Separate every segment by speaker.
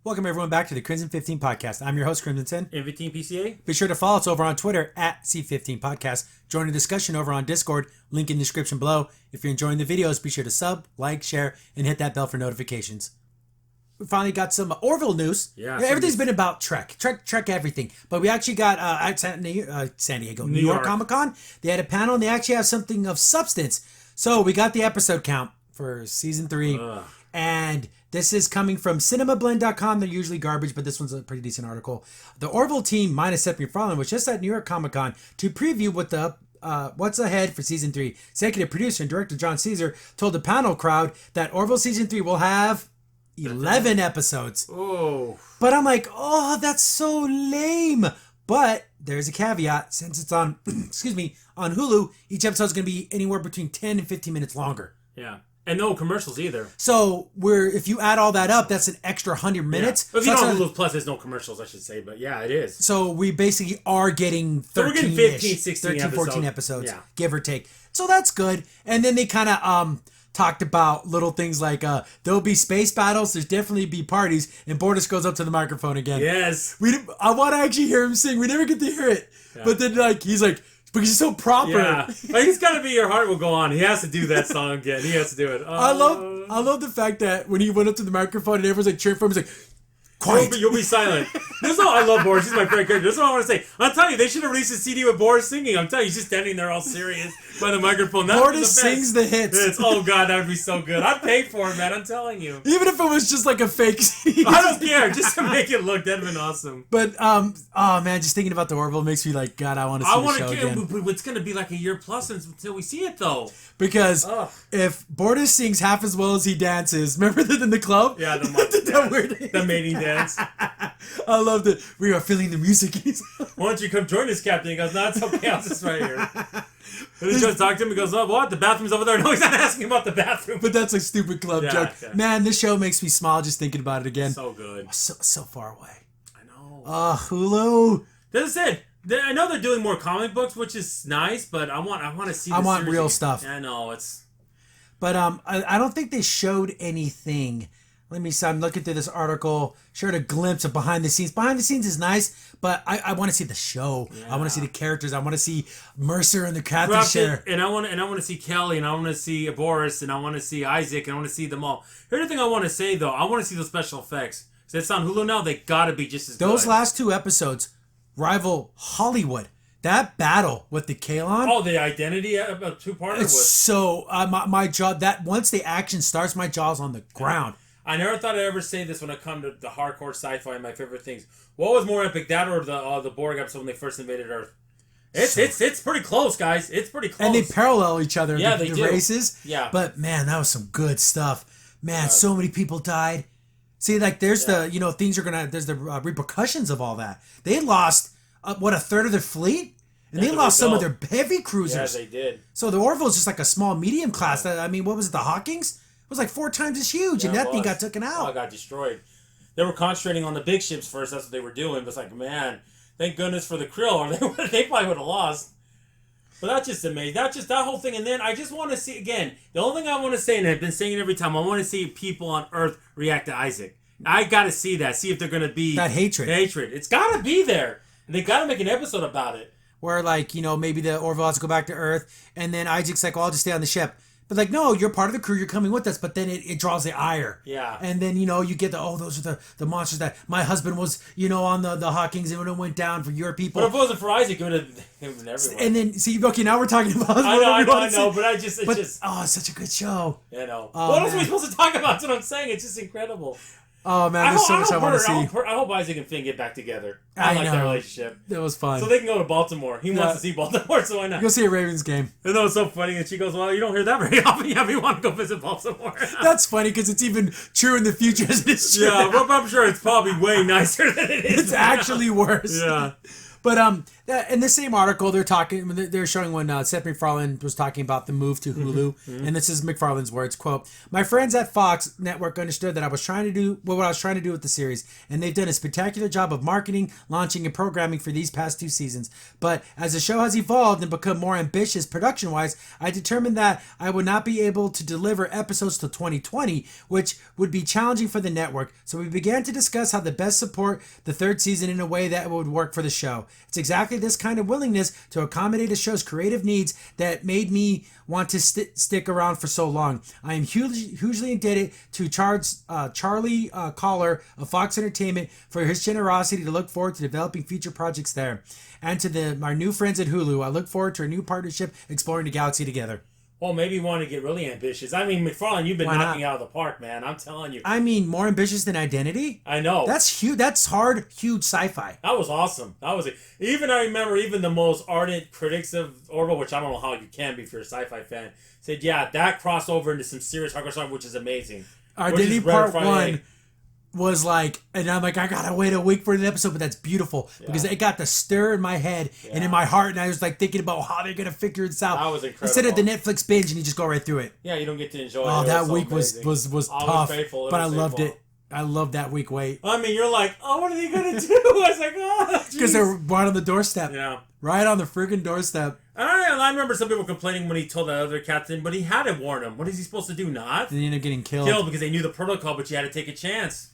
Speaker 1: Welcome everyone back to the Crimson 15 Podcast. I'm your host, Crimson.
Speaker 2: And 15 PCA.
Speaker 1: Be sure to follow us over on Twitter at C15 Podcast. Join the discussion over on Discord. Link in the description below. If you're enjoying the videos, be sure to sub, like, share, and hit that bell for notifications. We finally got some Orville news.
Speaker 2: Yeah.
Speaker 1: Everything's been about Trek everything. But we actually got at San Diego, New York Comic Con. They had a panel and they actually have something of substance. So we got the episode count for season 3. And this is coming from cinemablend.com. They're usually garbage, but this one's a pretty decent article. The Orville team, minus Seth MacFarlane, was just at New York Comic Con to preview what's ahead for season 3. Executive producer and director John Caesar told the panel crowd that Orville season 3 will have 11 episodes.
Speaker 2: Oh.
Speaker 1: But I'm like, oh, that's so lame. But there's a caveat. Since it's on, on Hulu, each episode is going to be anywhere between 10 and 15 minutes longer.
Speaker 2: Yeah. And no commercials either.
Speaker 1: So if you add all that up, that's an extra 100 minutes.
Speaker 2: Yeah. If you don't have Hulu Plus, there's no commercials, I should say. But yeah, it is.
Speaker 1: So we basically are getting 14 episodes, give or take. So that's good. And then they kind of talked about little things like there'll be space battles, there's definitely be parties, and Bortus goes up to the microphone again.
Speaker 2: Yes.
Speaker 1: I want to actually hear him sing. We never get to hear it. Yeah. But then he's like, because he's so proper.
Speaker 2: Yeah. He's got to be Your Heart Will Go On. He has to do that song again. He has to do it.
Speaker 1: I love the fact that when he went up to the microphone and everyone's like cheering for him, he's like, quiet.
Speaker 2: You'll be silent. I love Boris. He's my favorite character. That's what I want to say. I'm telling you, they should have released a CD with Boris singing. I'm telling you, he's just standing there all serious by the microphone.
Speaker 1: Boris sings the hits.
Speaker 2: Oh, God, that would be so good. I'd pay for it, man. I'm telling you.
Speaker 1: Even if it was just like a fake CD.
Speaker 2: I don't care. Just to make it look, that'd have been awesome.
Speaker 1: But, oh, man, just thinking about the Orville makes me like, God, I want to see the show again.
Speaker 2: It's going to be like a year plus until we see it, though.
Speaker 1: Because if Bortus sings half as well as he dances, remember that in the club?
Speaker 2: Yeah, the mating dance.
Speaker 1: I loved it. We are feeling the music.
Speaker 2: Why don't you come join us, Captain? He goes, no, it's okay. I'll just right here. And he tries to talk to him. He goes, oh, what? The bathroom's over there. No, he's not asking about the bathroom.
Speaker 1: But that's a stupid club joke. Yeah. Man, this show makes me smile just thinking about it again.
Speaker 2: So good.
Speaker 1: So far away.
Speaker 2: I know.
Speaker 1: Hulu.
Speaker 2: That's it. I know they're doing more comic books, which is nice, but I want to see.
Speaker 1: I want real stuff.
Speaker 2: I know it's.
Speaker 1: But I don't think they showed anything. Let me see. I'm looking through this article. Showed a glimpse of behind the scenes. Behind the scenes is nice, but I want to see the show. Yeah. I want to see the characters. I want to see Mercer and the Captain share.
Speaker 2: And I want to see Kelly, and I want to see Boris, and I want to see Isaac, and I want to see them all. Here's the thing I want to say though. I want to see those special effects. So it's on Hulu now. They gotta be just as good.
Speaker 1: Those last 2 episodes rival Hollywood. That battle with the Kalon.
Speaker 2: Oh, the identity two-parter was
Speaker 1: so my jaw. That once the action starts, my jaw's on the ground.
Speaker 2: I never thought I'd ever say this when it comes to the hardcore sci-fi and my favorite things. What was more epic, that or the Borg episode when they first invaded Earth? It's pretty close, guys. It's pretty close.
Speaker 1: And they parallel each other.
Speaker 2: Yeah,
Speaker 1: the
Speaker 2: do.
Speaker 1: races.
Speaker 2: Yeah.
Speaker 1: But man, that was some good stuff. Man, so many people died. See, like there's the things are gonna. There's the repercussions of all that. They lost a third of their fleet. And they lost some of their heavy cruisers.
Speaker 2: Yeah, they did.
Speaker 1: So the Orville is just like a small, medium class. What was it, the Hawkings? It was like 4 times as huge, and that thing got taken out.
Speaker 2: Oh, it got destroyed. They were concentrating on the big ships first. That's what they were doing. But it's like, man, thank goodness for the Krill, or they probably would have lost. But that's just amazing. That's just that whole thing. And then I just want to see, again, the only thing I want to say, and I've been saying it every time, I want to see people on Earth react to Isaac. I got to see that. See if they're going to be...
Speaker 1: That hatred.
Speaker 2: It's got to be there. And they got to make an episode about it.
Speaker 1: Where, maybe the Orville has to go back to Earth, and then Isaac's like, I'll just stay on the ship. But, no, you're part of the crew, you're coming with us, but then it draws the ire.
Speaker 2: Yeah.
Speaker 1: And then, you get those are the monsters that my husband was, on the Hawkings, and when it went down for your people.
Speaker 2: But if it wasn't for Isaac, it would have been everywhere.
Speaker 1: And then, see, okay, now we're talking about...
Speaker 2: I know, but it's just...
Speaker 1: Oh, it's such a good show.
Speaker 2: I know. What else are we supposed to talk about? That's what I'm saying. It's just incredible.
Speaker 1: Oh, man, there's so much I want to see.
Speaker 2: I hope Isaac and Finn get back together. I like that relationship.
Speaker 1: That was fun.
Speaker 2: So they can go to Baltimore. He wants to see Baltimore, so why not?
Speaker 1: Go see a Ravens game.
Speaker 2: And that was so funny. And she goes, well, you don't hear that very often. Yeah, we want to go visit Baltimore.
Speaker 1: That's funny because it's even true in the future as it is true.
Speaker 2: Yeah, well, I'm sure it's probably way nicer than it is.
Speaker 1: It's actually worse.
Speaker 2: Yeah.
Speaker 1: But In the same article, they're showing when Seth MacFarlane was talking about the move to Hulu, and this is MacFarlane's words, quote, "My friends at Fox Network understood that I was trying to do what I was trying to do with the series, and they've done a spectacular job of marketing, launching, and programming for these past 2 seasons. But as the show has evolved and become more ambitious production-wise, I determined that I would not be able to deliver episodes till 2020, which would be challenging for the network. So we began to discuss how to best support the 3rd season in a way that would work for the show. It's exactly this kind of willingness to accommodate a show's creative needs that made me want to stick around for so long. I am hugely indebted to Charlie Collar of Fox Entertainment for his generosity to look forward to developing future projects there. And to our new friends at Hulu, I look forward to a new partnership exploring the galaxy together."
Speaker 2: Well, maybe you want to get really ambitious. I mean, MacFarlane, you've been knocking out of the park, man. I'm telling you.
Speaker 1: I mean, more ambitious than Identity?
Speaker 2: I know.
Speaker 1: That's huge. That's hard, huge sci-fi.
Speaker 2: That was awesome. That was it. Even I remember even the most ardent critics of Orville, which I don't know how you can be if you're a sci-fi fan, said, yeah, that crossed over into some serious hardcore stuff, which is amazing.
Speaker 1: Identity Part 1 was like, and I'm like, I gotta wait a week for the episode, but that's beautiful because it got the stir in my head and in my heart, and I was like thinking about how they're gonna figure this out.
Speaker 2: That was incredible.
Speaker 1: Instead of the Netflix binge and you just go right through it.
Speaker 2: Yeah, you don't get to enjoy it.
Speaker 1: Oh, that week was tough, but I loved it. I loved that week wait.
Speaker 2: I mean, you're like, oh, what are they gonna do? I was like, oh,
Speaker 1: because they're right on the doorstep.
Speaker 2: Yeah,
Speaker 1: right on the friggin' doorstep.
Speaker 2: I remember some people complaining when he told the other captain, but he had to warn him. What is he supposed to do? Not?
Speaker 1: Then he ended up getting killed.
Speaker 2: Killed because they knew the protocol, but you had to take a chance.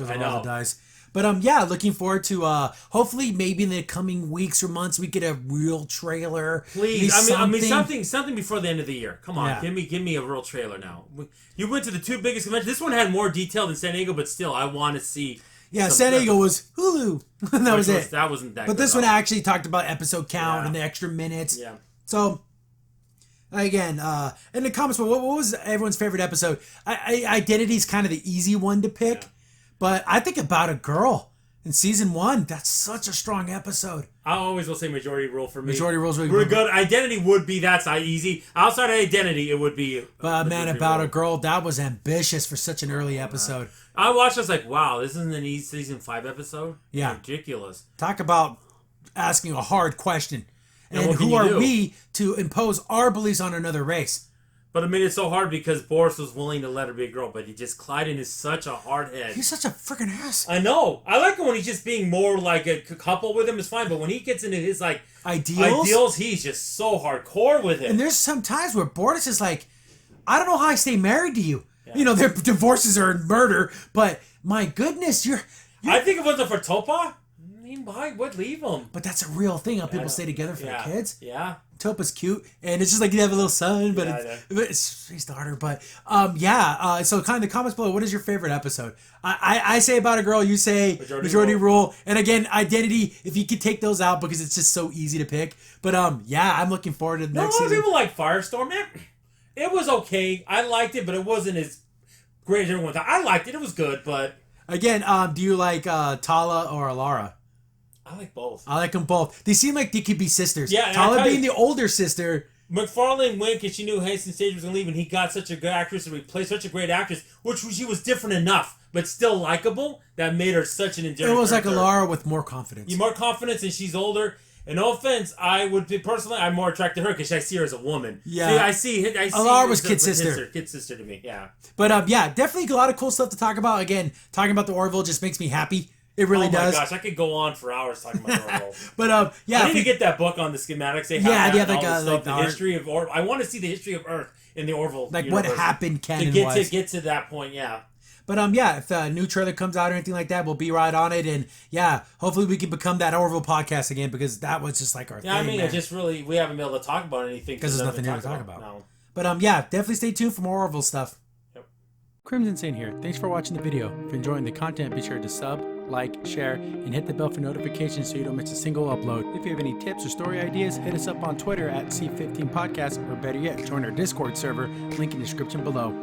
Speaker 1: I know. Dies. But yeah, looking forward to hopefully maybe in the coming weeks or months we get a real trailer.
Speaker 2: Please, I mean something before the end of the year. Come on, give me a real trailer now. You went to the 2 biggest conventions. This one had more detail than San Diego, but still, I want to see.
Speaker 1: Yeah, San Diego was Hulu. That was it.
Speaker 2: That wasn't that.
Speaker 1: But this one actually talked about episode count and the extra minutes.
Speaker 2: Yeah.
Speaker 1: So. Again, in the comments, what was everyone's favorite episode? Identity's kind of the easy one to pick. Yeah. But I think About a Girl in season 1. That's such a strong episode.
Speaker 2: I always will say Majority Rule for me.
Speaker 1: Majority Rule's really
Speaker 2: good. Identity would be that's not easy. Outside of Identity, it would be.
Speaker 1: But man, About a Girl, that was ambitious for such an early episode.
Speaker 2: I watched. I was like, wow, this isn't an season 5 episode.
Speaker 1: Yeah,
Speaker 2: ridiculous.
Speaker 1: Talk about asking a hard question. And who are we to impose our beliefs on another race?
Speaker 2: But I mean, it's so hard because Boris was willing to let her be a girl, but Clyden is such a hard head.
Speaker 1: He's such a freaking ass.
Speaker 2: I know. I like it when he's just being more like a couple with him is fine, but when he gets into his like ideals, he's just so hardcore with it.
Speaker 1: And there's some times where Boris is like, I don't know how I stay married to you. Yeah. You know, their divorces are murder, but my goodness, you're
Speaker 2: I think if it wasn't for Topa, I would leave him.
Speaker 1: But that's a real thing. How people stay together for their kids.
Speaker 2: Yeah.
Speaker 1: Topa's cute, and it's just like you have a little son, but it's his daughter. But so kind of the comments below. What is your favorite episode? I say About a Girl. You say Majority Rule. And again, Identity. If you could take those out because it's just so easy to pick. But I'm looking forward to the next season.
Speaker 2: A lot of people like Firestorm. It was okay. I liked it, but it wasn't as great as everyone thought. I liked it. It was good, but
Speaker 1: again, do you like Tala or Alara?
Speaker 2: I like both.
Speaker 1: I like them both. They seem like they could be sisters.
Speaker 2: Yeah,
Speaker 1: Tala being the older sister.
Speaker 2: MacFarlane went because she knew Hastings Stage was going to leave, and he got such a good actress to replace such a great actress, which she was different enough, but still likable, that made her such an endearing
Speaker 1: It was
Speaker 2: character.
Speaker 1: like Alara with more confidence.
Speaker 2: More confidence, and she's older. And no offense, I would be personally, I'm more attracted to her because I see her as a woman.
Speaker 1: Yeah.
Speaker 2: See, I see
Speaker 1: Alara was kid sister.
Speaker 2: Kid sister to me, yeah.
Speaker 1: But definitely a lot of cool stuff to talk about. Again, talking about the Orville just makes me happy. It really does.
Speaker 2: Oh my gosh, I could go on for hours talking about the Orville.
Speaker 1: But
Speaker 2: I need to get that book on the schematics. They have the history of Orville. I want to see the history of Earth in the Orville
Speaker 1: like
Speaker 2: universe.
Speaker 1: What happened
Speaker 2: to get to that point, yeah.
Speaker 1: But if a new trailer comes out or anything like that, we'll be right on it. And hopefully we can become that Orville podcast again because that was just like our thing.
Speaker 2: Yeah, I mean, it just really, we haven't been able to talk about anything.
Speaker 1: Because there's nothing here to talk about.
Speaker 2: No.
Speaker 1: But definitely stay tuned for more Orville stuff.
Speaker 2: Yep.
Speaker 1: Crimson Saint here. Thanks for watching the video. If you're enjoying the content, be sure to sub, like, share, and hit the bell for notifications so you don't miss a single upload. If you have any tips or story ideas, hit us up on Twitter at C15Podcast, or better yet, join our Discord server, link in the description below.